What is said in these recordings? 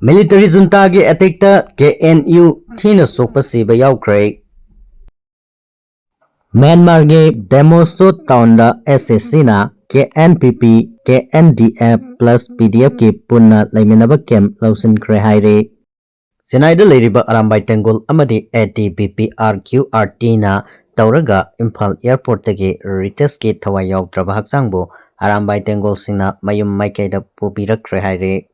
Military junta gi attackta KNU thina sokpa siba yaure. Myanmar gi Demoso town da SACna KNPP KNDF+PDFki punna laiminaba camp lousinkhre haire. Senaida leiriba arambai tengol amadi thina tauraga Imphal airport tagi Rites ki thawai yaudraba hakchangbo arambai tengol singna mayum maikaida pubirakre haire.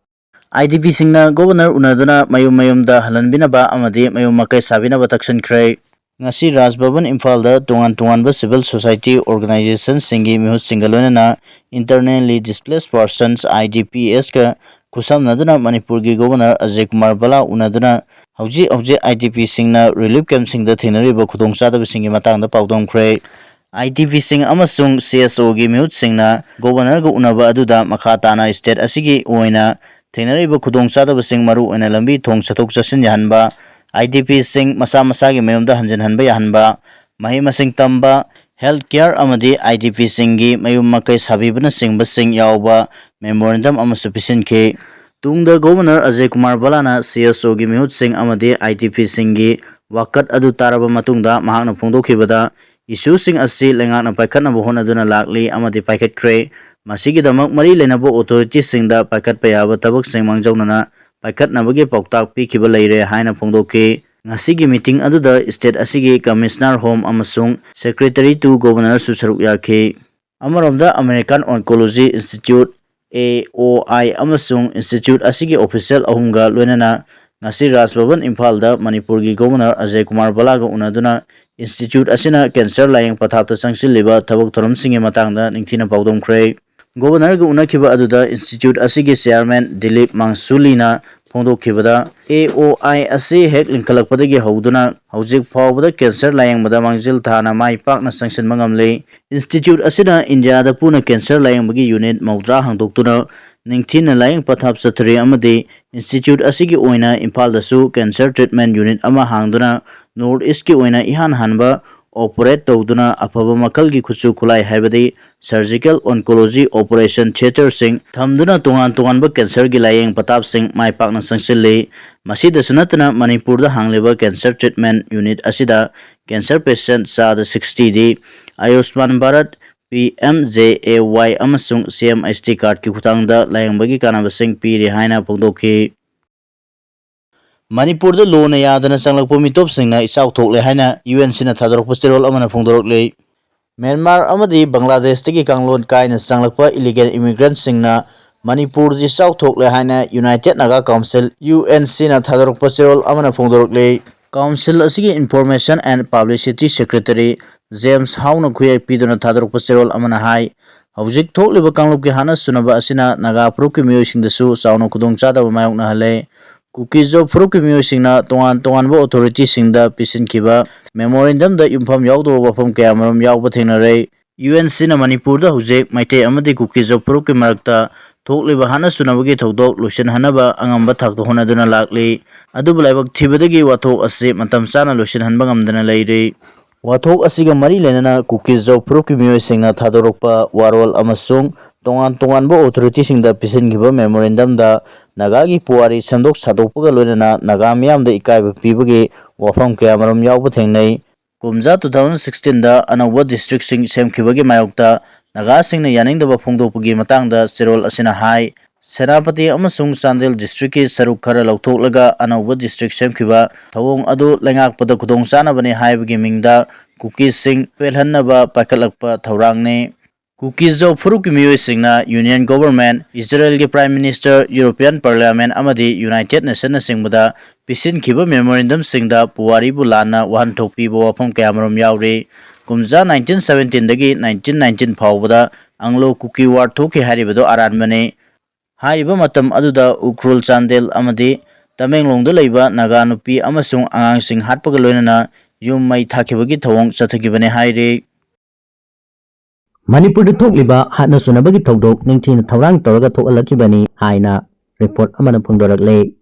IDP singna governor unaduna mayum da halanbinaba amadi mayum makai sabinaba taksankhre. Ngasi Raj Bhavan Imphal da tungan civil society organization singi mihut singalona internally displaced persons IDPs ka kusam naduna Manipur gi governor Ajay Kumar Bala unaduna hauji IDP singna relief camp singda thenariba khudong chadaba singi matangda paudongkhre. IDP sing amasung CSO gi mihut singna governor ga unaba aduda makha tana state asigi oina thenariba khudong chadaba sing maru oina lambi thong chathok chasin yahanba IDP sing masa gi mayumda hanjan hanba yahanba mahi masing tamba healthcare amadi IDP singi mayum makai sabibana singba sing yauba memorandum amasu pisinke. Tungda governor Ajay Kumar Balana CSO gi mihut sing amadi IDP singi wakat adu taraba matungda mahakna phongdokhibada issue sing asi lengakna paikhatnaba honaduna lakli amadi paikhatkre. Masigidamak mari lenabo authority singda paikhatpa yaba tabak sing mangjawnana paikhatnabagi pauktak pikhiba leire haina phongdoke. Ngasigi meeting aduda state asigi commissioner home amasung secretary to governor su saruk yakhe. Amaromda American Oncology Institute AOI amasung institute asigi official ahumga loinana ngasi Raj Bhavan Imphal da Manipur gi governor Ajay Kumar Bala ga unaduna institute asina cancer layeng pathapta sangsilliba thabak thorom singi matangda ningthina paudongkhre. Governor ga unakhiba aduda institute asigi chairman Dilip Mangsulina phongdokhibada AOI asi hek linkalakpadagi hauduna haujik phawbada cancer layengbada mangjil thana mai pakna sanction mangamle. Institute asina India da puna cancer layengbagi unit maudra hangdoktuna ningthina layeng pathap sathri amadi institute asigi oina Imphal dasu cancer treatment unit ama hangduna north east ki oina ihan hanba operate tawduna afaba makalgi khuchu khulai haibadi surgical oncology operation theater sing thamduna tungan ba cancer gi layeng patap sing mai pakna sangsilli. Masida sunatna Manipur da hangleba cancer treatment unit asida cancer patient sa da 60 di Ayushman Bharat PMJAY amasung CMST card ki khutangda layengbagi kanaba sing piri haina phongdokhi. Manipur da lona yadana sanglakpa mitop singna isau thokle haina UN sina thadorokpa sterol amana phongdorokle. Myanmar amadi Bangladesh tagi kanglon kaina sanglakpa illegal immigrants singna Manipur ji isau thokle haina United Naga Council UN sina thadorokpa sterol amana phongdorokle. Council asigi Information and Publicity Secretary James Hauna khuyai piduna thadorokpa sterol amana hai haujik thokliba kanglopki hana sunaba asina Naga Puruk ki miyoi singdasu sauna khudong chadaba mayokna hale. Kuki job Puruk ki miyoi singna tongan ba authority singda pisinkiba memorandum da yumpham yaudo wafam kayamarom yauba thengnare. UN sina Manipur da hujik maitei amadi Kuki job Puruk ki marakta thokliba hana sunabagi thodok loisan hanaba angamba thakto honaduna lakli. Adubu laibak thibadagi wathok asi matam chana loisan hanba ngamdana leire. Wathok asiga mari lenana Kuki job Puruk ki miyoi singna thadorokpa warol amasung tongan ba authority singda pisingiba memorandum da Naga gi puari samdok sadokpaga loinana Naga miyamda ikaiba pibagi wafam kayamarom yauba thengnai. Kumja 2016 da anauba district sing semkhibagi mayokta Naga singna yaningdaba phongdokpagi matangda sterol asina hai. Senapati amasung Chandel district ki saruk khara lauthoklaga anauba district semkhiba thawong adu lengakpada khudong chanabani haibagi mingda Kuki sing pelhannaba paikhatlakpa thaurangne. Kuki job Puruk ki miyoi singna Union Government, Israel ki Prime Minister, European Parliament amadi United Nations singbada pisinkiba memorandum singda puwari bu lana wahanthokpiba wafam kayamarom yaure. Kumja 1917 dagi 1919 phawbada Anglo Kuki War thoki haribado aranbane. Hariba matam aduda Ukrul Chandel amadi Tamenglongda leiba Naga nupi amasung angangsing hatpaga loinana yum mai thakibagi thawong chathakibane haire. Manipur da thokliba hatna sunabagi thodok ningthina thawrang toraga thokalakibani haina report amana phongdorakle.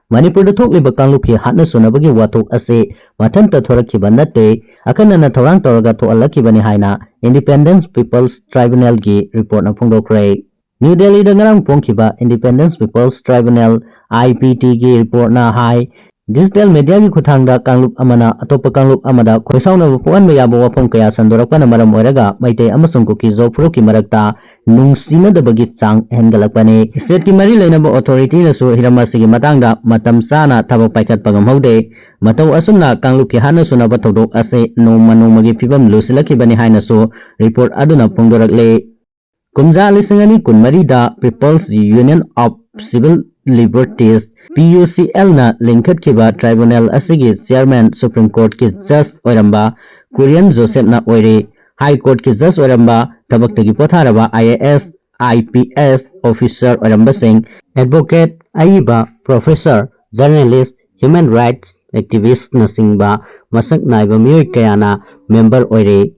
Manipur da thokliba kanglupki hatna sunabagi wathok ase mathanta thorakiba natte akanana thawrang toraga thokalakibani haina Independence People's Tribunal gi report na phongdokre. New Delhi da ngarang pongkhiba Independence People's Tribunal IPT ki report na hai digital media ki khuthangda kanglup amana atopa kanglup amada khoisauna puan mayabo wafam kaya sandorakpana maram oiraga maite amasung kuki zopro ki marakta nungsina da bagi chang hengalakpane state ki mari leinaba authority na su hiramasi ki matangda matam sana thabak paikat pagam haude matau asumna kanglup ki hana sunaba thodok ase noma magi phibam lusilaki bani haina su report aduna pungdorakle kumja lisingani kunmari da People's Union of Civil Liberties PUCL na linkhat kiba tribunal asigi chairman Supreme Court ki judge oiramba Korean Joseph na oire High Court ki judge oiramba tabaktagi potharaba IAS IPS officer oiramba sing advocate aiba professor journalist human rights activist na singba masak naiba miyoi kayana member oire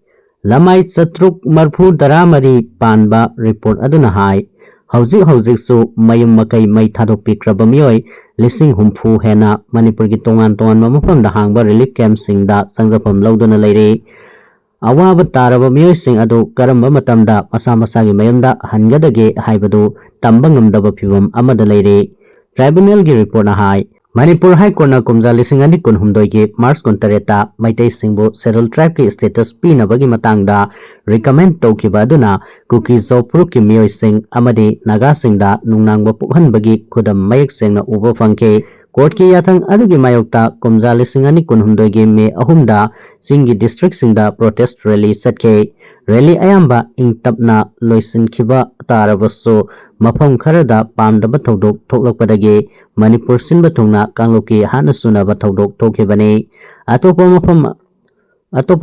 lamai chatruk marfu daramari panba report aduna hai hauzik su mayum makai mai thadok pikraba miyoi lising humfu hena manipur gi tongan mafam da hangba relief camp singda sangjapam lauduna leire awaba taraba miyoi sing adu karamba matamda masa gi mayamda hangadage haibadu tamba ngamdaba phibam amada leire tribunal gi report na hai Manipur High Court na kumja lising ani kun humdoi ki March kuntareta maitai singbo settle tribe ki status pina bagi matangda recommend taukiba aduna kuki zopru ki miyoi sing amadi naga singda nungnangba pukhan bagi kudam mayak singna uba fangke court ki yathang adugi mayokta kumja lising ani kun humdoi ki me ahumda singi district singda protest rally satke rally ayamba ingtapna lousinkhre tarabaso mafam kharada pamdaba thodok thoklakpadagi Manipur sinba thungna kangloki hana sunaba thodok thokhebani atopa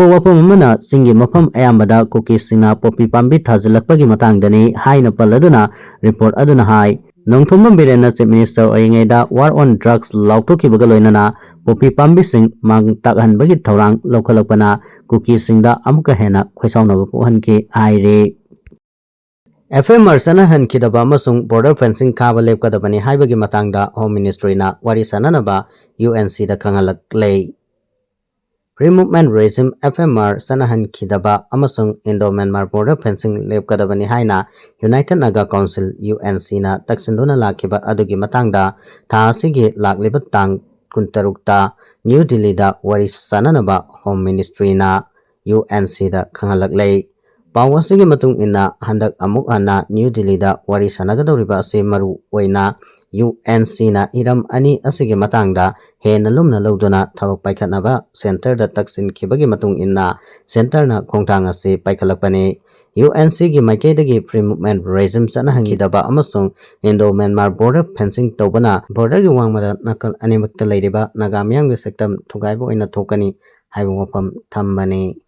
wafam amana singi mafam ayambada kuki singna popi pambi thajalakpagi matangdani haina paladuna report aduna hai nongthomba birena chief minister oingeda war on drugs lautokhibaga loinana popi pambi sing mang takhanbagi thorang lokhalakpana kuki singda amuka hena khoisaunaba puhanki aire FMR sana hankidaba amasung border fencing kaba lepkadabani haibagi matangda Home Ministry na wari sananaba UNC da khangalak Free Movement Regime FMR sana hankidaba amasung Indo-Myanmar border fencing lepkadabani haina United Naga Council UNC na taksinduna lakiba adugi matangda tha asigi lakliba tang kuntarukta New Delhi da wari sananaba Home Ministry na UNC da khangalak Pawa sige matung ina handak amuk ana New Delhi da wari sanagadawriba ase maru oina UNC na iram ani asige matangda hena lumna lauduna thabak paikhatnaba center da taksin khibagi matung ina center na khongthang ase paikhalakpani UNC gi maikaidagi free movement regime sana hangidaba amasung Indo-Myanmar border fencing tobana border gi wangmada nakal animakta leiriba naga miyamgi sector thugaiba oina thokani haibu wafam thambani